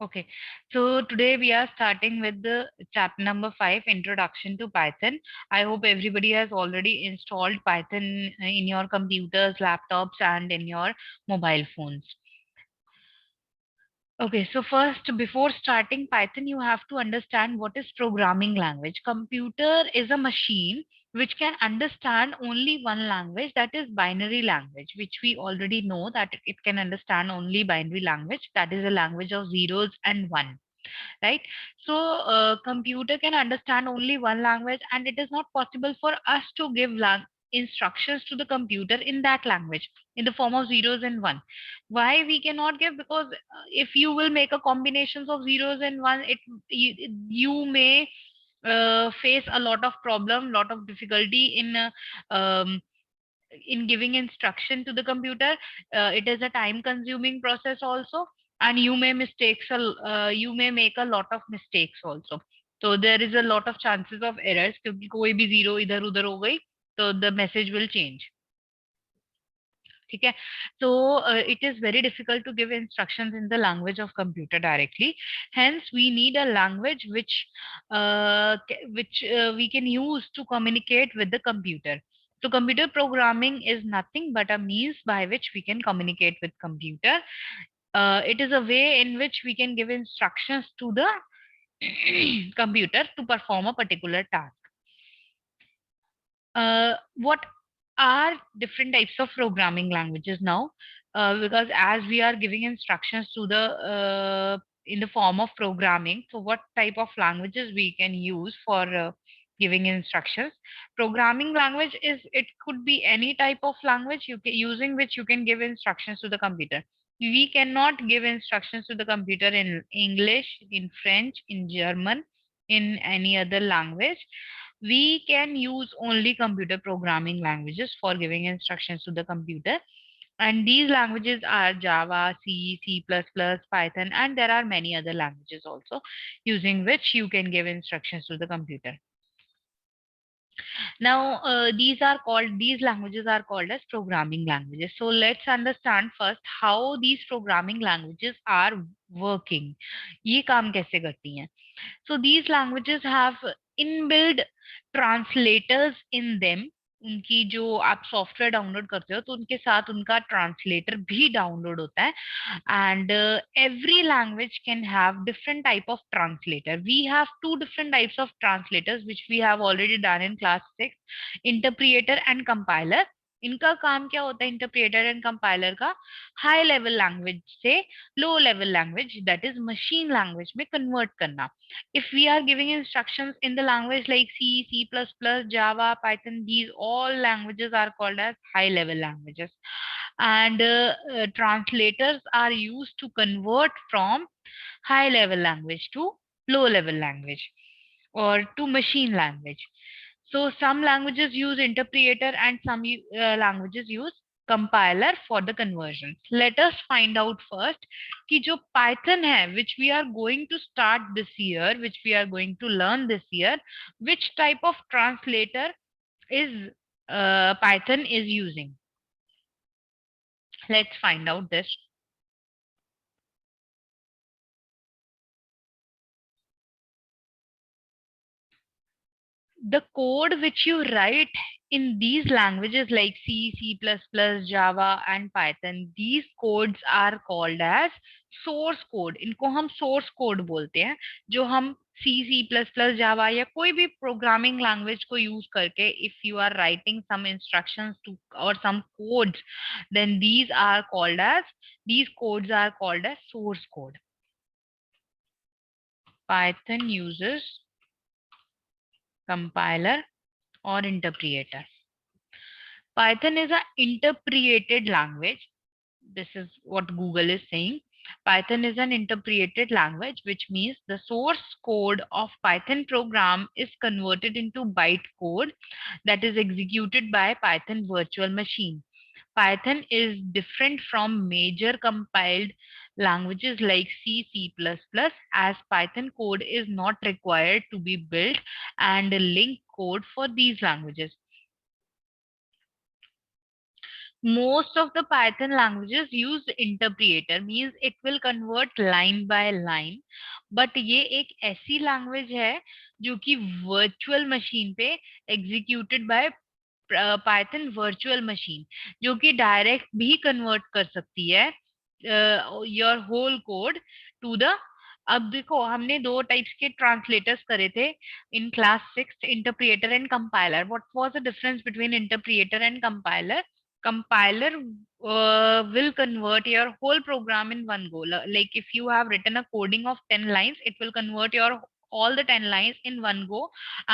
Okay, so today we are starting with the chapter number 5, Introduction to Python. I hope everybody has already installed Python in your computers, laptops, and in your mobile phones. Okay, so first, before starting Python, you have to understand what is programming language. Computer is a machine which can understand only one language, that is binary language, which we already know that it can understand only binary language, that is a language of zeros and one, right? So computer can understand only one language, and it is not possible for us to give instructions to the computer in that language in the form of zeros and one. Why we cannot give? Because if you will make a combinations of zeros and one, you may face a lot of problem, lot of difficulty in giving instruction to the computer. It is a time consuming process also, and you may make a lot of mistakes also. So there is a lot of chances of errors, क्योंकि कोई भी zero इधर उधर हो गई तो the message will change. ठीक है. So it is very difficult to give instructions in the language of computer directly. Hence we need a language which we can use to communicate with the computer. So computer programming is nothing but a means by which we can communicate with computer. It is a way in which we can give instructions to the computer to perform a particular task. What are different types of programming languages now? Because as we are giving instructions to the in the form of programming, so what type of languages we can use for giving instructions? Programming language is, it could be any type of language using which you can give instructions to the computer. We cannot give instructions to the computer in English, in French, in German, in any other language. We can use only computer programming languages for giving instructions to the computer. And these languages are Java, C, C++, Python, and there are many other languages also using which you can give instructions to the computer. Now, these languages are called as programming languages. So let's understand first how these programming languages are working. ये काम कैसे करती हैं? So these languages have inbuilt translators in them. उनकी जो आप software download करते हो तो उनके साथ उनका ट्रांसलेटर भी डाउनलोड होता है. And every language can have different type of translator. We have two different types of translators which we have already done in class 6, interpreter and compiler. इनका काम क्या होता है इंटरप्रेटर एंड कंपाइलर का? High level language से low level language, that is machine language में convert करना. If we are giving instructions in the language like C, C++, Java, Python, these all languages are called as high level languages. And translators are used to convert from high level language to low level language or to machine language. So some languages use interpreter and some languages use compiler for the conversion. Let us find out first कि जो Python है, which we are going to start this year, which we are going to learn this year, which type of translator is Python is using. Let's find out this. The code which you write in these languages like C, C++, Java and Python, these codes are called as source code. इनको हम source code बोलते हैं. जो हम C, C++, Java या कोई भी programming language को use करके if you are writing some instructions to or some codes, then these codes are called as source code. Python uses compiler or interpreter. Python is an interpreted language. This is what Google is saying. Python is an interpreted language, which means the source code of Python program is converted into byte code that is executed by Python virtual machine. Python is different from major compiled languages like C, C++, as Python code is not required to be built and link code for these languages. Most of the Python languages use interpreter, means it will convert line by line. But ये एक ऐसी language है जो कि virtual machine पे executed by Python virtual machine, जो कि direct भी कन्वर्ट कर सकती है your whole code to the. अब देखो, हमने दो टाइप्स के ट्रांसलेटर्स करे थे in class 6, interpreter and compiler. What was the difference between interpreter and compiler? Compiler will convert your whole program in one go. Like if you have written a coding of 10 lines, it will convert your all the 10 lines in one go,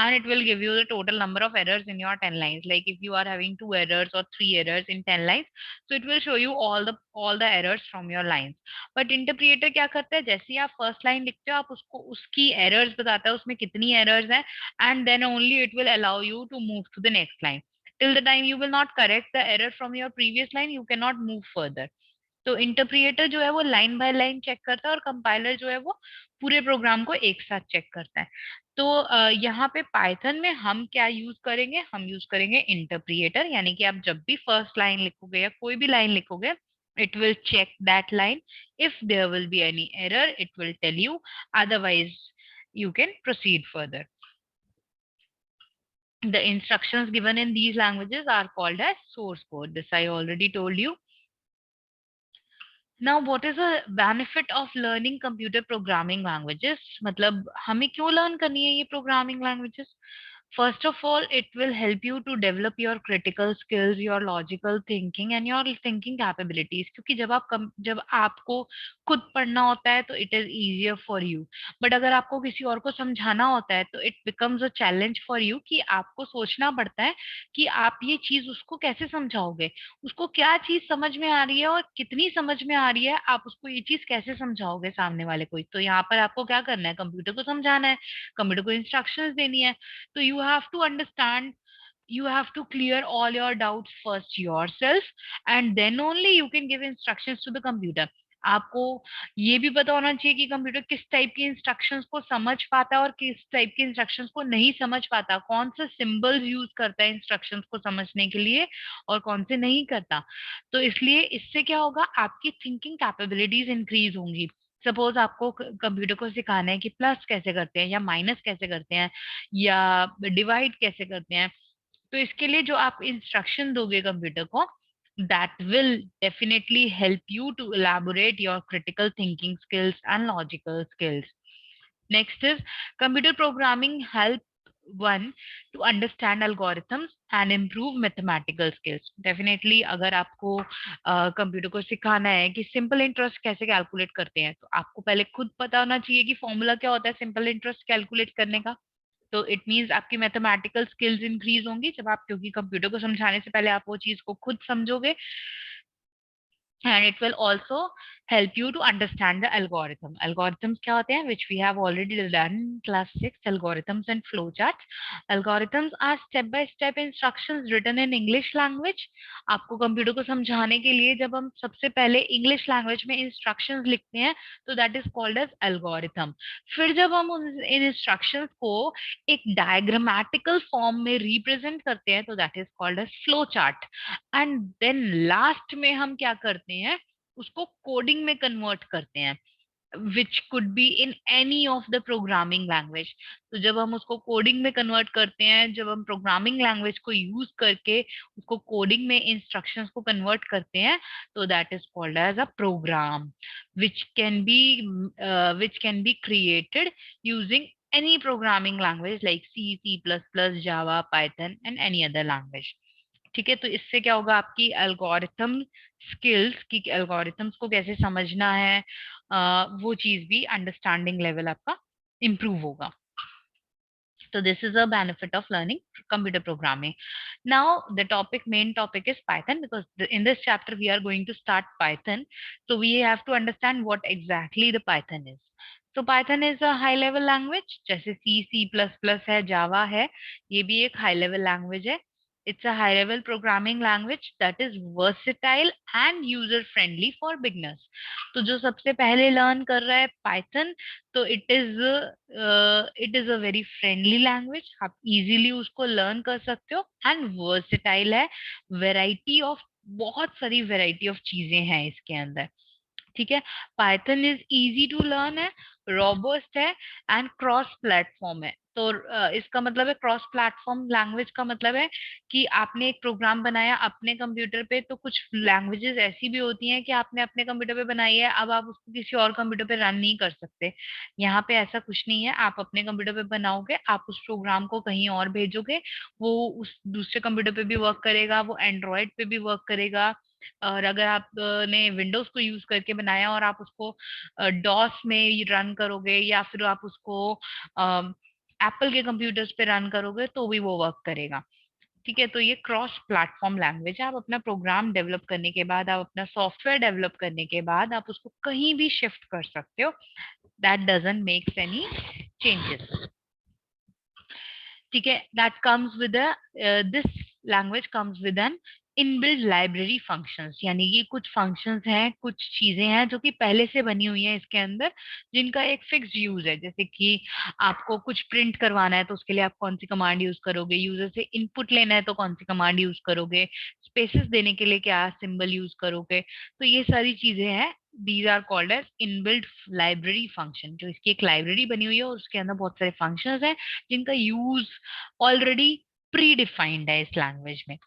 and it will give you the total number of errors in your 10 lines. Like if you are having two errors or three errors in 10 lines, so it will show you all the errors from your lines. But interpreter क्या करता है, जैसे ही आप first line लिखते हो, आप उसको उसकी एरर्स बताता है, उसमें कितनी एरर्स हैं, and then only it will allow you to move to the next line. Till the time you will not correct the error from your previous line, you cannot move further. तो इंटरप्रिएटर जो है वो line by line check करता है, और compiler जो है वो पूरे प्रोग्राम को एक साथ चेक करता है. तो यहाँ पे पाइथन में हम क्या यूज करेंगे? हम यूज करेंगे इंटरप्रिएटर. यानी कि आप जब भी फर्स्ट लाइन लिखोगे या कोई भी लाइन लिखोगे, it will check that line. If there will be any error, it will tell you. Otherwise, you can proceed further. The instructions given in these languages are called as source code. This I already told you. Now, what is the benefit of learning computer programming languages? मतलब हमें क्यों learn करनी है ये programming languages? First of all, it will help you to develop your critical skills, your logical thinking and your thinking capabilities. क्योंकि जब आपको खुद पढ़ना होता है तो it is easier for you. But अगर आपको किसी और को समझाना होता है तो it becomes a challenge for you, कि आपको सोचना पड़ता है कि आप ये चीज उसको कैसे समझाओगे, उसको क्या चीज समझ में आ रही है और कितनी समझ में आ रही है, आप उसको ये चीज कैसे समझाओगे सामने वाले को. तो यहाँ पर आपको क्या करना है? कंप्यूटर को समझाना है, कंप्यूटर को इंस्ट्रक्शंस देनी है. So you have to understand, you have to clear all your doubts first yourself, and then only you can give instructions to the computer. आपको ये भी पता होना चाहिए कि कंप्यूटर किस टाइप की इंस्ट्रक्शंस को समझ पाता है और किस टाइप की इंस्ट्रक्शंस को नहीं समझ पाता, कौन से सिंबल्स यूज करता है इंस्ट्रक्शंस को समझने के लिए और कौन से नहीं करता. तो इसलिए इससे क्या होगा, आपकी थिंकिंग कैपेबिलिटीज इंक्रीज होंगी. सपोज आपको कंप्यूटर को सिखाना है कि प्लस कैसे करते हैं या माइनस कैसे करते हैं या डिवाइड कैसे करते हैं, तो इसके लिए जो आप इंस्ट्रक्शन दोगे कंप्यूटर को, that will definitely help you to elaborate your critical thinking skills and logical skills. Next is computer programming help one to understand algorithms and improve mathematical skills. Definitely अगर आपको कंप्यूटर को सिखाना है कि simple interest कैसे calculate करते हैं, तो आपको पहले खुद पता होना चाहिए कि फॉर्मूला क्या होता है सिंपल इंटरेस्ट कैलकुलेट करने का. तो इट मीन्स आपकी मैथमेटिकल स्किल्स इंक्रीज होंगी जब आप, क्योंकि कंप्यूटर को समझाने से पहले आप वो चीज को खुद समझोगे. And it will also help you to understand the algorithm. Algorithms क्या होते हैं? Which we have already done in class 6, algorithms and flowcharts. Algorithms are step by step instructions written in English language. आपको computer को समझाने के लिए जब हम सबसे पहले इंग्लिश लैंग्वेज में इंस्ट्रक्शंस लिखते हैं तो that is called as algorithm. फिर जब हम इन इंस्ट्रक्शंस को एक डायग्रामेटिकल फॉर्म में रिप्रेजेंट करते हैं तो that is called as flow chart. And then last में हम क्या करते हैं, उसको कोडिंग में कन्वर्ट करते हैं, which could be in any of the programming language. तो जब हम उसको कोडिंग में कन्वर्ट करते हैं, जब हम प्रोग्रामिंग लैंग्वेज को यूज करके उसको कोडिंग में इंस्ट्रक्शंस को कन्वर्ट करते हैं, तो that is called as a program which can be created using any programming language like C, C++, Java, Python and any other language. ठीक है, तो इससे क्या होगा, आपकी एल्गोरिथम स्किल्स की, एल्गोरिथम्स को कैसे समझना है, वो चीज भी, अंडरस्टैंडिंग लेवल आपका इम्प्रूव होगा. So this is a benefit of learning computer programming. Now the main topic is Python, because in this chapter we are going to start Python. So we have to understand what exactly the Python is. So Python is a high level language, जैसे C, C++ है, Java है, ये भी एक high level language है. It's a high level programming language that is versatile and user friendly for beginners. तो जो सबसे पहले learn कर रहा है Python, तो it is a very friendly language, आप इजीली उसको लर्न कर सकते हो, एंड वर्सेटाइल है. वेराइटी ऑफ बहुत सारी वैरायटी ऑफ चीजें हैं इसके अंदर। ठीक है। Python is easy to learn है, रोबस्ट है एंड क्रॉस प्लेटफॉर्म है। तो इसका मतलब है क्रॉस प्लेटफॉर्म लैंग्वेज का मतलब है कि आपने एक प्रोग्राम बनाया अपने कंप्यूटर पे, तो कुछ लैंग्वेजेस ऐसी भी होती हैं कि आपने अपने कंप्यूटर पे बनाई है, अब आप उसको किसी और कंप्यूटर पे रन नहीं कर सकते। यहाँ पे ऐसा कुछ नहीं है, आप अपने कंप्यूटर पे बनाओगे, आप उस प्रोग्राम को कहीं और भेजोगे, वो उस दूसरे कंप्यूटर पे भी वर्क करेगा, वो एंड्रॉयड पे भी वर्क करेगा। और अगर आपने विंडोज को यूज करके बनाया और आप उसको डॉस में रन करोगे, या फिर आप उसको एप्पल के कंप्यूटर्स पे रन करोगे, तो भी वो वर्क करेगा। ठीक है। तो ये क्रॉस प्लेटफॉर्म लैंग्वेज है। आप अपना प्रोग्राम डेवलप करने के बाद, आप अपना सॉफ्टवेयर डेवलप करने के बाद, आप उसको कहीं भी शिफ्ट कर सकते हो। That doesn't makes any changes. ठीक है। That comes with this language comes with N inbuilt library functions, यानी कि कुछ फंक्शंस हैं, कुछ चीजें हैं जो कि पहले से बनी हुई हैं इसके अंदर, जिनका एक फिक्स्ड यूज है। जैसे कि आपको कुछ प्रिंट करवाना है, तो उसके लिए आप कौन सी कमांड यूज करोगे, यूजर से इनपुट लेना है तो कौन सी कमांड यूज करोगे, स्पेसेस देने के लिए क्या सिंबल यूज करोगे। तो ये सारी चीजें हैं, these are called as inbuilt library function. जो इसकी एक लाइब्रेरी बनी हुई है और उसके अंदर बहुत सारे फंक्शंस हैं जिनका यूज ऑलरेडी प्री डिफाइंड है इस लैंग्वेज में।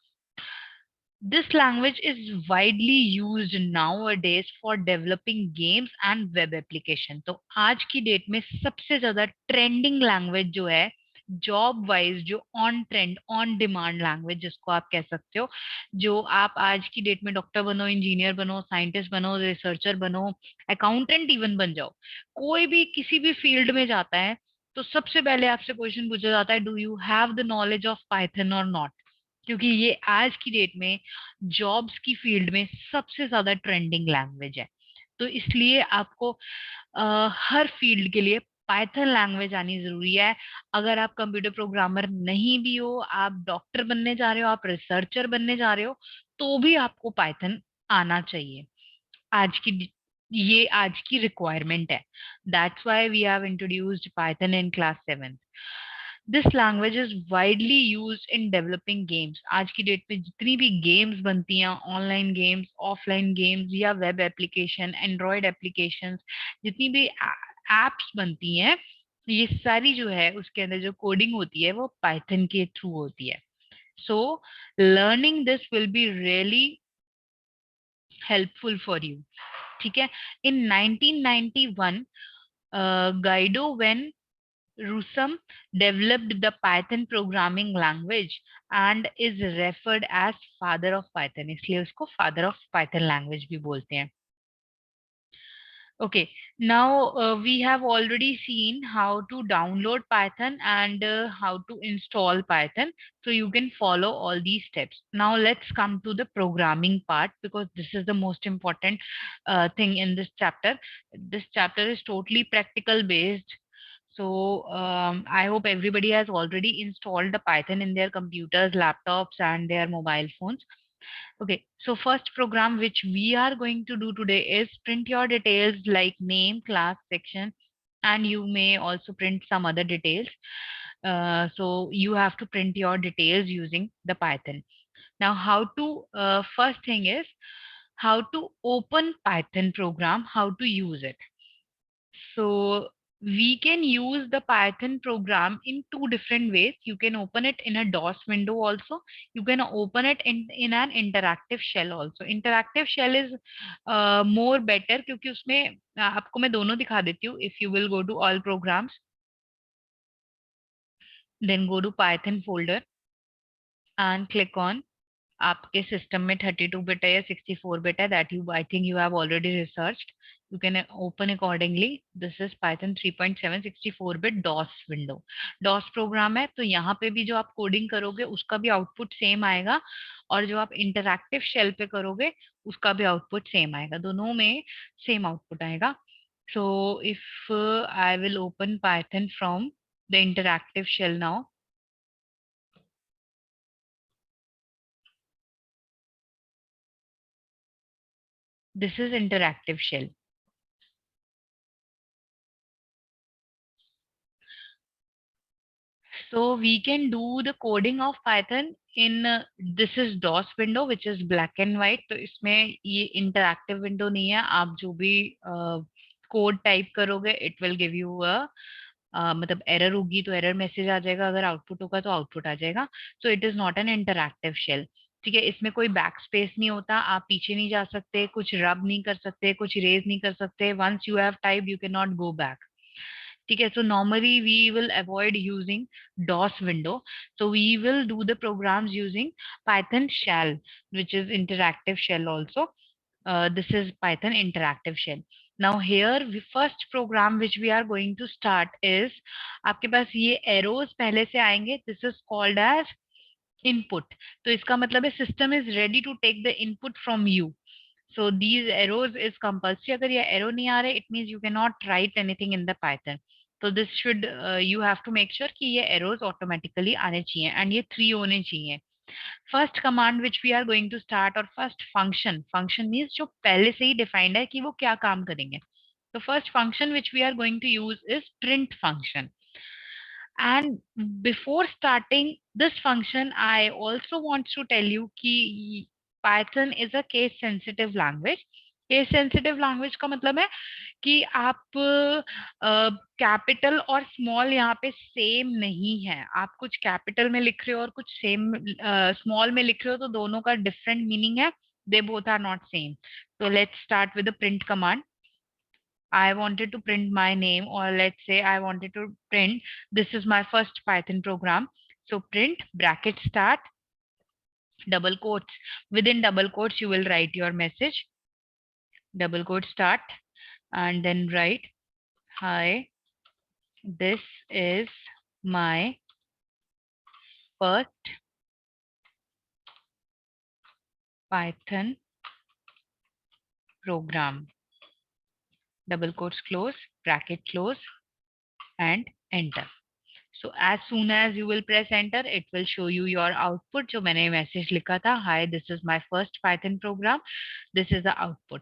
This language is widely used nowadays for developing games and web application। तो आज की डेट में सबसे ज्यादा ट्रेंडिंग लैंग्वेज जो है, जॉब वाइज जो on trend on demand language जिसको आप कह सकते हो, जो आप आज की डेट में डॉक्टर बनो, इंजीनियर बनो, साइंटिस्ट बनो, रिसर्चर बनो, अकाउंटेंट इवन बन जाओ, कोई भी किसी भी फील्ड में जाता है, तो सबसे पहले आपसे क्वेश्चन पूछा जाता है, do you have the knowledge of Python और नॉट। क्योंकि ये आज की डेट में जॉब्स की फील्ड में सबसे ज्यादा ट्रेंडिंग लैंग्वेज है। तो इसलिए आपको हर फील्ड के लिए पाइथन लैंग्वेज आनी जरूरी है। अगर आप कंप्यूटर प्रोग्रामर नहीं भी हो, आप डॉक्टर बनने जा रहे हो, आप रिसर्चर बनने जा रहे हो, तो भी आपको पाइथन आना चाहिए। आज की ये आज की रिक्वायरमेंट है। That's why we have introduced Python in class 7। This language is widely used in developing games. आज की डेट में जितनी भी गेम्स बनती हैं, ऑनलाइन गेम्स, ऑफलाइन गेम्स, या वेब एप्लीकेशन, एंड्रॉयड एप्लीकेशन, जितनी भी एप्स बनती हैं, ये सारी जो है उसके अंदर जो कोडिंग होती है वो पाइथन के थ्रू होती है। So learning this will be really helpful for you. ठीक है। In 1991 Guido van Rossum developed the Python programming language and is referred as father of Python, इसलिए उसको father of Python language भी बोलते हैं। Okay, now we have already seen how to download Python and how to install Python. So you can follow all these steps. Now let's come to the programming part, because this is the most important thing in this chapter. This chapter is totally practical based. So I hope everybody has already installed the Python in their computers, laptops, and their mobile phones. Okay, so first program which we are going to do today is print your details like name, class, section, and you may also print some other details. So you have to print your details using the Python. Now, how to, first thing is how to open Python program, how to use it. So we can use the Python program in two different ways. You can open it in a DOS window also. You can open it in an interactive shell also. Interactive shell is more better, क्योंकि उसमें आपको मैं दोनों दिखा देती हूँ. If you will go to all programs, then go to Python folder and click on आपके system में 32 बिट है या 64 बिट है, that you I think you have already researched, you can open accordingly. This is Python 3.7 64 bit DOS window. DOS program है, तो यहाँ पे भी जो आप कोडिंग करोगे उसका भी आउटपुट सेम आएगा, और जो आप इंटरैक्टिव शेल पे करोगे उसका भी आउटपुट सेम आएगा, दोनों में सेम आउटपुट आएगा। So if I will open Python from the interactive shell now, this is interactive shell. So we can do the coding of Python in this is DOS window which is black and white. तो इसमें ये interactive window नहीं है. आप जो भी code type करोगे it will give you a मतलब एरर होगी तो एरर मैसेज आ जाएगा, अगर आउटपुट होगा तो आउटपुट आ जाएगा. So it is not an interactive shell. ठीक है, इसमें कोई बैक स्पेस नहीं होता, आप पीछे नहीं जा सकते, कुछ रब नहीं कर सकते, कुछ इरेज नहीं कर सकते. Once you have type you can not go back. ठीक है, so normally we will avoid using DOS window. So we will do the programs using Python shell which is interactive shell also. This is Python interactive shell. Now here we first program which we are going to start is आपके पास ये arrows पहले से आएंगे. This is called as input. तो इसका मतलब है system is ready to take the input from you. So these arrows is compulsory. अगर ये arrow नहीं आ रहे it means you cannot write anything in the Python. So this should you have to make sure कि ये arrows automatically आने चाहिए and ये 3 होने चाहिए. First command which we are going to start और फर्स्ट फंक्शन, फंक्शन मीन्स जो पहले से ही डिफाइंड है कि वो क्या काम करेंगे. तो first function which we are going to use is print function. And before starting this function I also want to tell you कि Python is a case sensitive language. Case sensitive language का मतलब है कि आप capital और small यहाँ पे same नहीं है. आप कुछ कैपिटल में लिख रहे हो और कुछ सेम स्मॉल में लिख रहे हो तो दोनों का डिफरेंट मीनिंग है. They both are not same. So let's start with the print command. I wanted to print my name, or let's say I wanted to print this is my first Python program. So print bracket start double quotes. Within double quotes you will write your message. Double quote start and then write, hi, this is my first Python program. Double quotes close, bracket close, and enter. So as soon as you will press enter, it will show you your output. जो मैंने message लिखा था, hi, this is my first Python program. This is the output.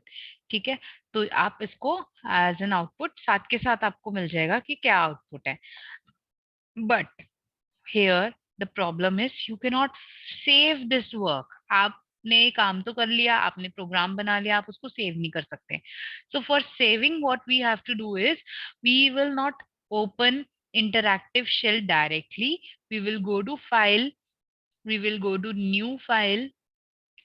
ठीक है, तो आप इसको as an output साथ के साथ आपको मिल जाएगा कि क्या आउटपुट है. But here the problem is you cannot save this work. आपने काम तो कर लिया, आपने प्रोग्राम बना लिया, आप उसको सेव नहीं कर सकते. So for saving what we have to do is we will not open interactive shell directly. We will go to file, we will go to new file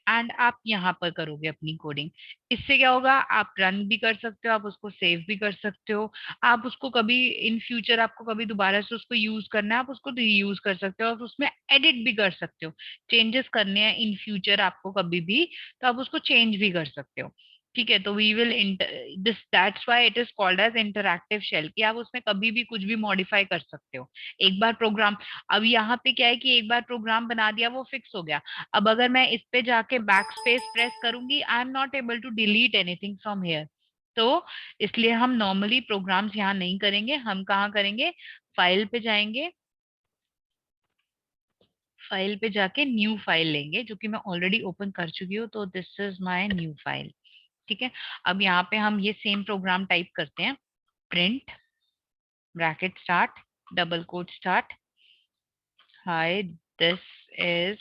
and आप यहाँ पर करोगे अपनी कोडिंग. इससे क्या होगा, आप रन भी कर सकते हो, आप उसको सेव भी कर सकते हो. आप उसको कभी इन फ्यूचर आपको कभी दोबारा से उसको यूज करना है, आप उसको रीयूज कर सकते हो और उसमें एडिट भी कर सकते हो. चेंजेस करने हैं इन फ्यूचर आपको कभी भी, तो आप उसको चेंज भी कर सकते हो. ठीक है, तो we will this that's why it is called as interactive shell कि आप उसमें कभी भी कुछ भी मॉडिफाई कर सकते हो. एक बार प्रोग्राम, अब यहाँ पे क्या है कि एक बार प्रोग्राम बना दिया वो फिक्स हो गया. अब अगर मैं इस पे जाके बैक स्पेस प्रेस करूंगी, I am not able to delete anything from here. तो इसलिए हम नॉर्मली प्रोग्राम्स यहाँ नहीं करेंगे. हम कहाँ करेंगे, फाइल पे जाएंगे, फाइल पे जाके न्यू फाइल लेंगे जो कि मैं ऑलरेडी ओपन कर चुकी हूँ. तो this is my new file. ठीक है, अब यहाँ पे हम ये सेम प्रोग्राम टाइप करते हैं. Print bracket start double quote start, hi, this is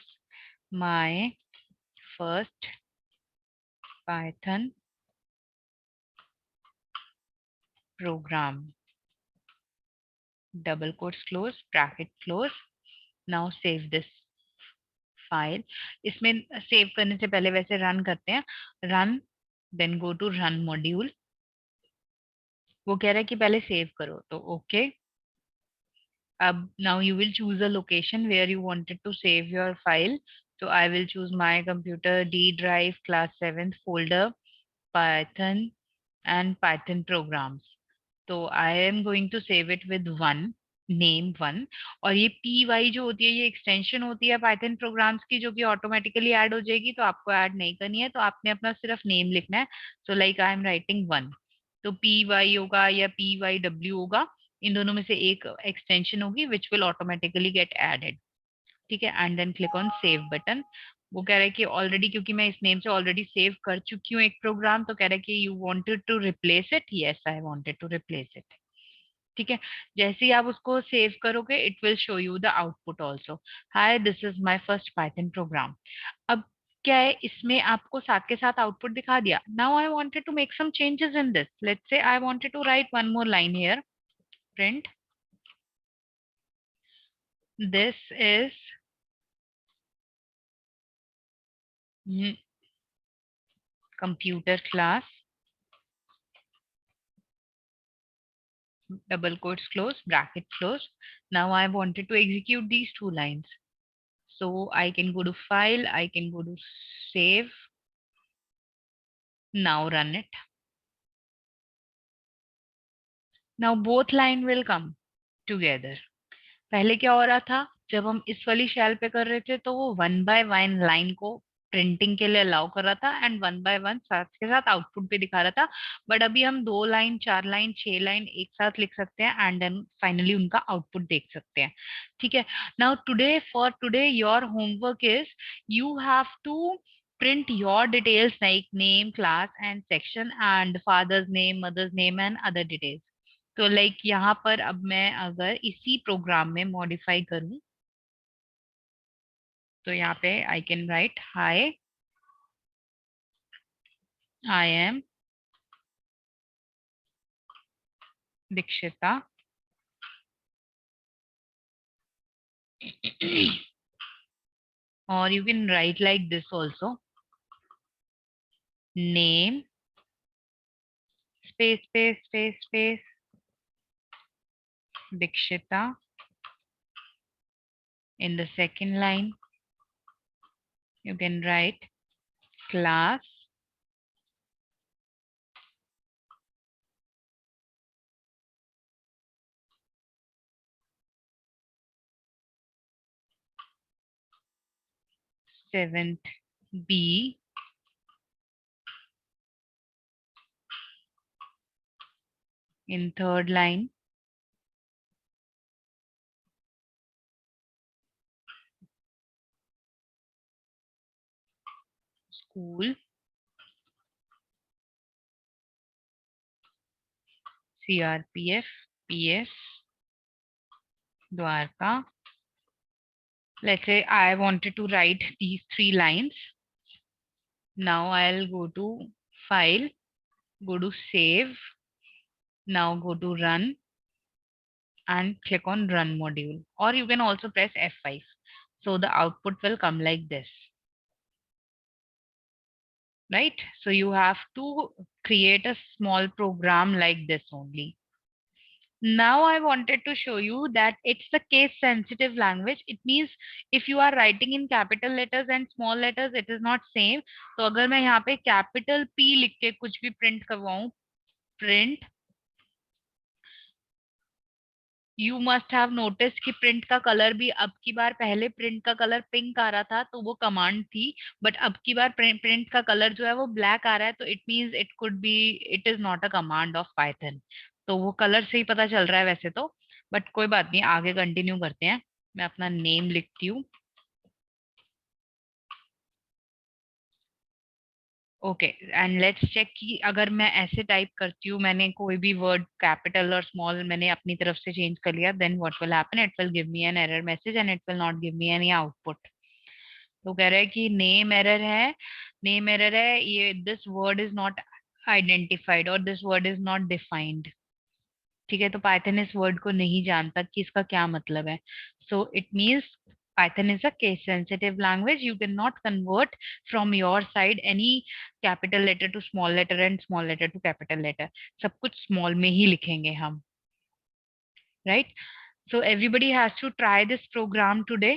my first Python program. Double quotes close, bracket close. Now save this file. इसमें सेव करने से पहले वैसे रन करते हैं. Run, then go to run module. वो कह रहा है कि पहले सेव करो, तो ओके. अब now you will choose a location where you wanted to save your file. So I will choose my computer D drive class 7th folder Python and Python programs. तो I am going to save it with one, name one. और ये P Y जो होती है ये extension होती है Python programmes की, जो कि ऑटोमेटिकली ऐड हो जाएगी, तो आपको ऐड नहीं करनी है. तो आपने अपना सिर्फ नेम लिखना है. So like I am writing one, तो पी वाई होगा या पी वाई डब्ल्यू होगा. इन दोनों में से एक एक्सटेंशन होगी which will automatically get added. ठीक है, and then click on save button. वो कह रहा है कि ऑलरेडी, क्योंकि मैं इस नेम से ऑलरेडी सेव कर चुकी हूँ एक प्रोग्राम, तो कह रहा है कि you wanted to replace it. Yes, I wanted to replace it. ठीक है, जैसे ही आप उसको सेव करोगे it will show you the output also. Hi, this is my first Python program. अब क्या है, इसमें आपको साथ के साथ आउटपुट दिखा दिया। Now I wanted to make some changes in this. Let's say I wanted to write one more line here. Print this is computer class, double quotes close, bracket close. Now I wanted to execute these two lines. So I can go to file, I can go to save. Now run it. Now both line will come together. पहले क्या हो रहा था, जब हम इस वाली shell पे कर रहे थे तो वो वन बाय वन लाइन को प्रिंटिंग के लिए अलाउ कर रहा था एंड वन बाय वन साथ के साथ आउटपुट भी दिखा रहा था। बट अभी हम 2 लाइन, 4 लाइन, 6 लाइन एक साथ लिख सकते हैं एंड देन फाइनली उनका आउटपुट देख सकते हैं। ठीक है, now today, for today your homework is you have to print your details like name, class and section and father's name, mother's name and other details. तो लाइक यहाँ पर अब मैं अगर इसी प्रोग्राम में मॉडिफाई करूं तो यहाँ पे I can write hi, I am Dikshita और you can write like this also, name space space space space Dikshita. In the second line you can write class seventh B. In third line school CRPF PS Dwarka. Let's say I wanted to write these 3 lines. Now I'll go to file, go to save. Now go to run and click on run module, or you can also press F5. So the output will come like this, right? So you have to create a small program like this only. Now I wanted to show you that it's a case sensitive language. It means if you are writing in capital letters and small letters, it is not same. तो अगर मैं यहाँ पे capital P लिख के कुछ भी print करवाऊँ, print, you must have notice कि प्रिंट का कलर भी अब की बार, पहले प्रिंट का कलर पिंक आ रहा था तो वो कमांड थी, बट अब की बार प्रिंट का कलर जो है वो ब्लैक आ रहा है, तो it means it could be, it is not a command of Python. तो वो कलर से ही पता चल रहा है वैसे तो, बट कोई बात नहीं, आगे कंटिन्यू करते हैं। मैं अपना नेम लिखती हूँ। ओके, एंड लेट्स चेक कि अगर मैं ऐसे टाइप करती हूँ, मैंने कोई भी वर्ड कैपिटल और स्मॉल मैंने अपनी तरफ से चेंज कर लिया, then what will happen, it will give me an error message and it will not give me any output. तो कह रहा है कि नेम एरर है, नेम एरर है, ये this word is not identified और this word is not defined. ठीक है, तो पाइथन इस वर्ड को नहीं जानता कि इसका क्या मतलब है। So it means Python is a case sensitive language, you can not convert from your side any capital letter to small letter and small letter to capital letter, सब कुछ स्मॉल में ही लिखेंगे हम, right? So everybody has to try this program today.